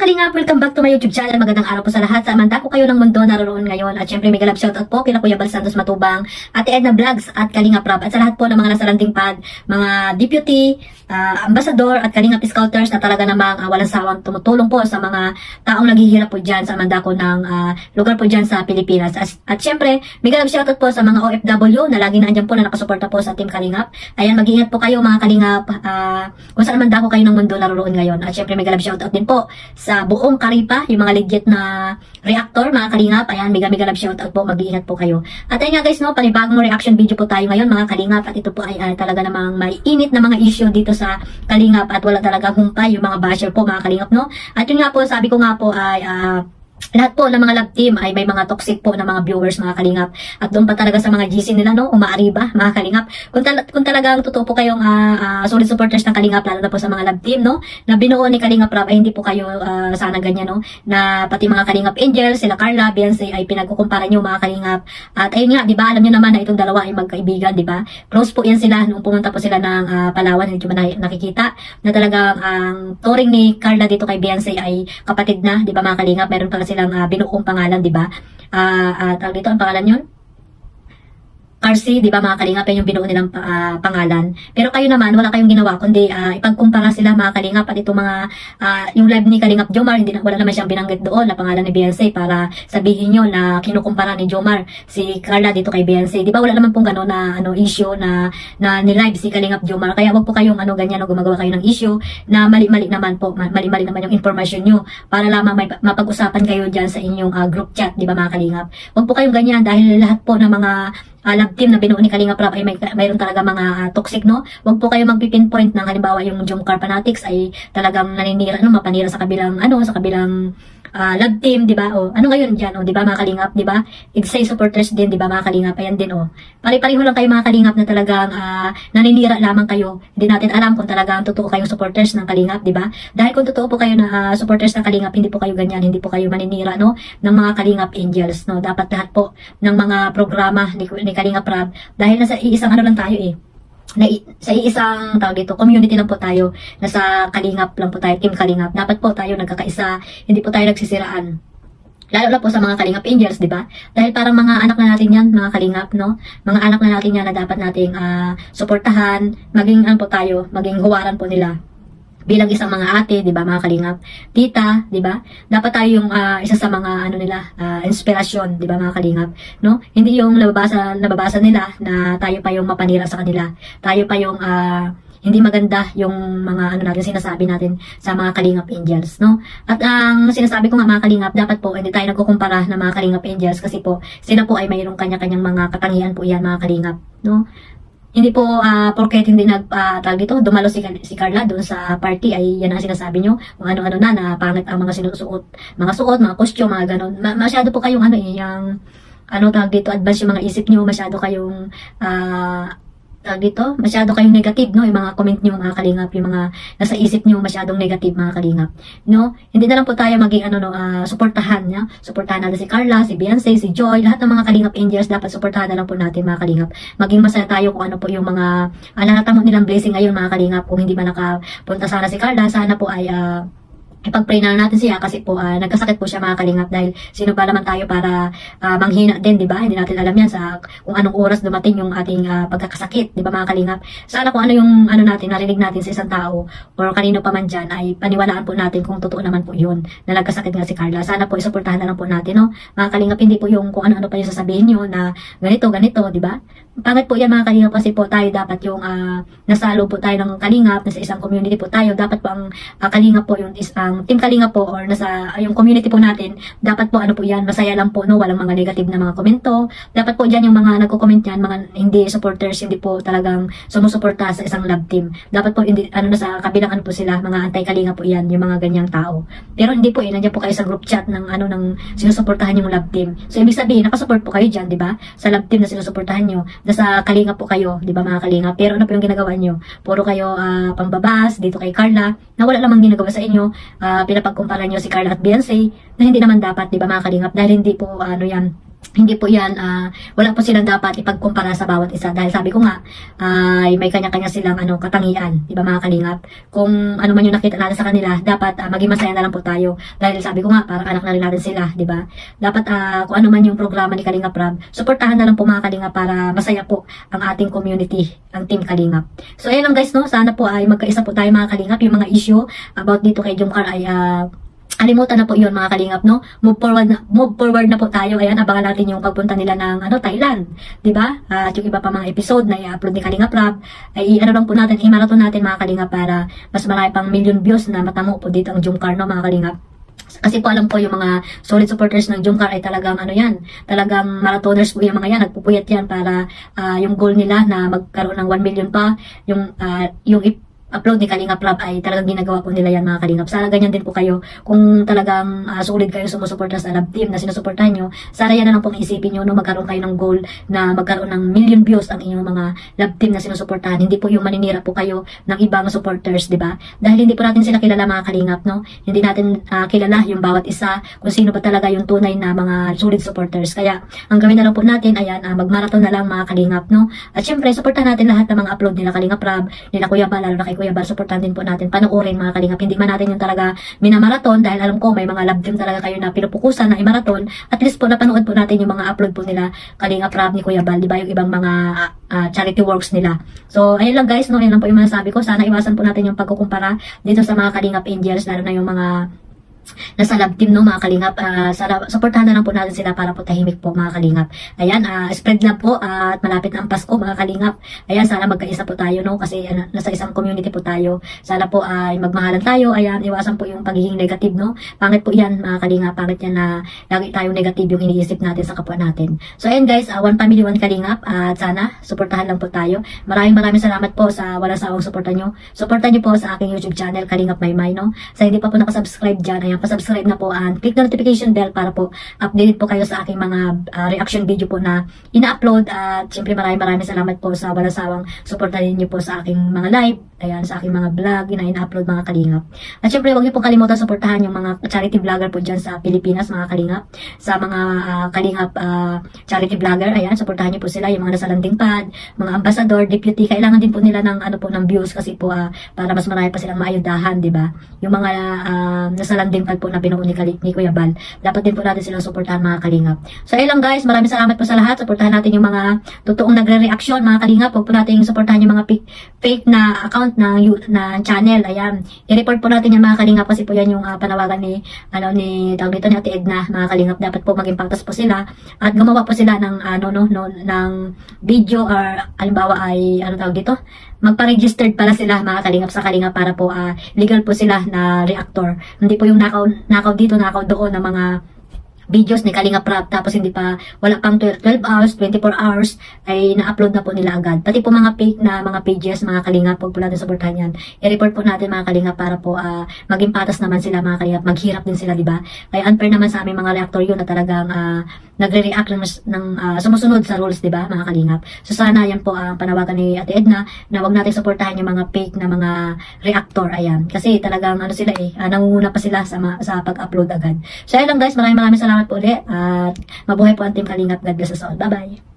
Kalingap, welcome back to my YouTube channel. Magandang araw po sa lahat. Sa manda ko kayo ng mundo naroon ngayon. At syempre, mega love shoutout po kila Kuya Bal Santos Matubang, Ate Edna Vlogs at Kalingap Rab. At sa lahat po ng mga nasa landing pad, mga deputy, ambassador at Kalingap Scouters na talaga namang walang sawang tumutulong po sa mga taong naghihirap po dyan sa manda ko ng lugar po dyan sa Pilipinas. At syempre, mega love shoutout po sa mga OFW na lagi na andyan po na nakasuporta po sa Team Kalingap. Ayan, mag-ingat po kayo mga Kalingap kung saan manda ko kayo ng mundo naroon ngayon. At syempre, mega love shoutout din po sa buong Karipa, yung mga legit na reactor, mga Kalingap. Ayan, mega love shoutout po, mag-iingat po kayo. At ayun nga guys, no, panibagong reaction video po tayo ngayon mga Kalingap. At ito po ay talaga namang may init na mga issue dito sa Kalingap at wala talaga humpay yung mga basher po mga Kalingap, no. At yun nga po, sabi ko nga po ay lahat po ng mga love team ay may mga toxic po na mga viewers mga Kalingap. At doon pa talaga sa mga GC nila, no, umaariba mga Kalingap. Kung talagang totoo po kayong solid supporters ng Kalingap, lalo na po sa mga love team, no, na binuo ni Kalingap Rab, ay hindi po kayo sana ganyan, no, na pati mga Kalingap Angels, sila Carla, Beyonce ay pinagkukumpara nyo mga Kalingap. At ayun nga, di ba, alam nyo naman na itong dalawa ay magkaibigan, di ba? Close po yan sila nung pumunta po sila ng Palawan, hindi mo nakikita na talagang ang touring ni Carla dito kay Beyonce ay kapatid na, di ba mga Kalingap? Meron pala silang binuong pangalan, di ba? Tawag dito, ang pangalan yun? Carsi, di ba mga Kalingap, yung binuo nilang pangalan. Pero kayo naman, wala kayong ginawa, kundi ipagkumpara sila mga Kalingap at itong mga, yung live ni Kalingap Jomar, wala naman siyang binanggit doon na pangalan ni Beyonce para sabihin nyo na kinukumpara ni Jomar si Carla dito kay Beyonce. Di ba wala naman pong gano'n na issue na ni-live si Kalingap Jomar. Kaya wag po kayong ganyan, gumagawa kayo ng issue na mali-mali naman po, mali-mali naman yung information nyo para lamang may mapag-usapan kayo dyan sa inyong group chat, di ba mga Kalingap? Wag po kayong ganyan dahil lahat po ng mga love team na binuo ni Kalingap Rab ay mayroon talaga mga toxic, no? Wag po kayo magpipinpoint ng halimbawa yung Jomcar Fanatics ay talagang naninira, no, mapanira sa kabilang love team, di ba? O ano ngayon diyan, o di ba mga Kalingap, di ba? Exay supporters din, di ba mga Kalingap? Ayan din, o. Pare-pareho lang kayo mga Kalingap na talagang naninira lamang kayo. Hindi natin alam kung talagang totoo kayong supporters ng Kalingap, di ba? Dahil kung totoo po kayo na supporters ng Kalingap, hindi po kayo ganyan, hindi po kayo maninira, no, ng mga Kalingap Angels, no? Dapat lahat po ng mga programa ni Kalingap Rab, dahil nasa iisang lang tayo sa iisang tawag dito, community lang po tayo, nasa Kalingap lang po tayo, Team Kalingap. Dapat po tayo nagkakaisa, hindi po tayo nagsisiraan. Lalo na po sa mga Kalingap Angels, di ba? Dahil parang mga anak na natin yan, mga Kalingap, no? Mga anak na natin yan na dapat nating suportahan, maging po tayo, maging huwaran po nila. Bilang isang mga ate, di ba mga Kalingap, tita, di ba? Dapat tayo yung isa sa mga inspirasyon, di ba mga Kalingap, no? Hindi yung nababasa nila na tayo pa yung mapanira sa kanila. Tayo pa yung hindi maganda yung mga natin sinasabi natin sa mga Kalingap Angels, no? At ang sinasabi ko nga mga Kalingap, dapat po hindi tayo nagkukumpara ng mga Kalingap Angels kasi po sila po ay mayroong kanya-kanyang mga katangian po yan mga Kalingap, no? Hindi po porket hindi dumalo si Carla doon sa party ay yan ang sinasabi nyo kung ano-ano na pangit ang mga sinusuot, mga costume, mga ganon. Masyado po kayong yung tawag dito, advance yung mga isip nyo, masyado kayong masyado kayong negative, no, yung mga comment nyo mga Kalingap, yung mga nasa isip nyo masyadong negative mga Kalingap, no. Hindi na lang po tayo maging suportahan natin si Carla, si Beyonce, si Joy, lahat ng mga Kalingap Angels, dapat suportahan na lang po natin mga Kalingap. Maging masaya tayo kung ano po yung mga nakatamo nilang blessing ngayon mga Kalingap. Kung hindi man nakapunta sana si Carla, sana po ay ipag-pray na natin siya kasi po nagkasakit po siya mga Kalingap, dahil sino ba naman tayo para manghina din, di ba? Hindi natin alam yan sa kung anong oras dumating yung ating pagkakasakit, di ba mga Kalingap? Sana kung ano yung natin, narinig natin sa isang tao or kanino pa man dyan, ay paniwalaan po natin kung totoo naman po yun na nagkasakit nga si Carla. Sana po isuportahan na lang po natin, no? Mga Kalingap, hindi po yung kung ano-ano pa yung sasabihin nyo na ganito, di ba? Pangit po yan mga Kalingap kasi po tayo dapat yung nasa loob po tayo ng Kalingap, nasa isang community po tayo, dapat po ang Kalingap po yung Team Kalingap po or nasa yung community po natin, dapat po po yan, masaya lang po, no, walang mga negative na mga komento. Dapat po dyan yung mga nagko-comment yan, mga hindi supporters, hindi po talagang sumusuporta sa isang love team. Dapat po hindi sa kabilang po sila, mga anti-Kalingap po yan, yung mga ganyang tao. Pero hindi po nandiyan po kayo sa group chat ng ng sinusuportahan yung love team. So ibig sabihin, nakasupport po kayo dyan, di ba? Sa love team na sinusuportahan nyo, nasa Kalingap po kayo, di ba mga Kalingap? Pero ano po yung ginagawa nyo? Puro kayo pambabas dito kay Carla, na wala namang ginagawa sa inyo. Pinapagkumpara nyo si Carla at Beyonce na hindi naman dapat, di ba mga Kalingap? Dahil hindi po yan hindi po yan, wala po silang dapat ipagkumpara sa bawat isa. Dahil sabi ko nga, may kanya-kanya silang katangian, di ba mga kalingap? Kung ano man yung nakita natin sa kanila, dapat maging masaya na lang po tayo. Dahil sabi ko nga, parang anak na rin natin sila, di ba? Dapat kung ano man yung programa ni Kalingap Rab, suportahan na lang po mga kalingap para masaya po ang ating community, ang Team Kalingap. So ayun lang guys, no? Sana po ay magkaisa po tayo mga kalingap. Yung mga issue about dito kay Jomcar ay kalimutan na po yun mga kalingap, no? Move forward na po tayo. Ayan, abangan natin yung pagpunta nila ng Thailand, di ba? At yung iba pa mga episode na i-upload ni Kalingap Rab, ay lang po natin, i-marathon natin mga kalingap para mas marami pang million views na matamo po dito ang Jomcar, no mga kalingap. Kasi po alam ko yung mga solid supporters ng Jomcar ay talagang talagang marathoners po yung mga yan, nagpupuyat yan para yung goal nila na magkaroon ng 1 million pa, yung upload ni Kalingap Rab ay talagang ginagawa po nila yan mga kalingap. Sana ganyan din po kayo. Kung talagang solid kayo sumusuporta sa love team na sinusuportahan nyo, sana yan na lang pong isipin nyo, no, magkaroon kayo ng goal na magkaroon ng million views ang inyong mga love team na sinusuportahan. Hindi po yung maninira po kayo ng ibang supporters, di ba? Dahil hindi po natin sila kilala mga kalingap, no? Hindi natin kilala yung bawat isa, kung sino ba talaga yung tunay na mga solid supporters. Kaya ang gawin na lang po natin, ayan, magmarathon na lang mga kalingap, no? At syempre, suportahan natin lahat ng mga upload nila Kalingap Rab, nila Kuya Bal, lalo na kay Kuya Bal, supportahan din po natin, panoorin mga kalingap. Hindi man natin yung talaga minamarathon dahil alam ko may mga love team talaga kayo na pinupukusan na i-marathon. At least po napanood po natin yung mga upload po nila Kalingap Rab ni Kuya Bal, di ba, yung ibang mga charity works nila. So ayun lang guys, no, ayun lang po yung masasabi ko. Sana iwasan po natin yung pagkukumpara dito sa mga Kalingap Angels, lalo na yung mga nasa love team, no mga kalingap. Supportahan na lang po natin sila para po tahimik po mga kalingap. Ayan, spread love po at malapit na ang Pasko mga kalingap. Ayan, sana magkaisa po tayo, no, kasi nasa isang community po tayo. Sana po ay magmahalan tayo. Ayan, iwasan po yung pagiging negative, no. Pangit po yan mga kalingap, pangit yan na lagi tayong negative yung iniisip natin sa kapwa natin. So ayan guys, one family, one kalingap, at sana supportahan lang po tayo. Maraming salamat po sa walang sawang suporta nyo. Suportahan nyo po sa aking YouTube channel Kalingap Maymay, no. Sa hindi pa po nakasubscribe dyan, ayan, pasubscribe na po and click the notification bell para po updated po kayo sa aking mga reaction video po na ina-upload. At syempre maraming salamat po sa walang sawang suportahin niyo po sa aking mga live, ayan, sa aking mga vlog na ina-upload mga kalingap. At syempre huwag niyo pong kalimutan suportahan yung mga charity vlogger po dyan sa Pilipinas mga kalingap, sa mga kalingap charity vlogger. Ayan, suportahan niyo po sila, yung mga nasa landing pad, mga ambassador, deputy. Kailangan din po nila ng ng views kasi po para mas marami pa silang maayudahan, di ba? Yung mga nasa landing pad po na binuo ni Kuya Bal, dapat din po natin silang suportahan mga kalingap. So ayun lang guys, maraming salamat po sa lahat. Suportahan natin yung mga totoong nagre-reaction mga kalingap. Huwag po natin suportahan yung mga fake na account na channel. Ayan, i-report po natin yung mga kalingap kasi po yan yung panawagan ni tawag dito ni Ate Edna mga kalingap. Dapat po maging patas po sila at gumawa po sila ng ng video, or halimbawa ay tawag dito, magpa-registered pala sila mga kalingap sa Kalingap para po legal po sila na reactor. Hindi po yung nakaw dito, nakaw doon na mga videos ni Kalingap Rab tapos wala pang 12 hours, 24 hours ay na-upload na po nila agad. Pati po mga fake na mga pages mga kalingap, huwag po natin supportahan yan. I-report po natin mga kalingap para po maging patas naman sila mga kalingap, maghirap din sila, diba? Kaya unfair naman sa aming mga reactor yun na talagang nagre-react ng sumusunod sa rules, diba mga kalingap? So sana yan po ang panawagan ni Ate Edna na huwag natin supportahan yung mga fake na mga reactor. Ayan, kasi talagang sila nangunguna pa sila sa pag-upload agad. So ayun lang guys, maraming salamat po ulit at mabuhay po ang Team Kalingap. God bless us all. Bye-bye.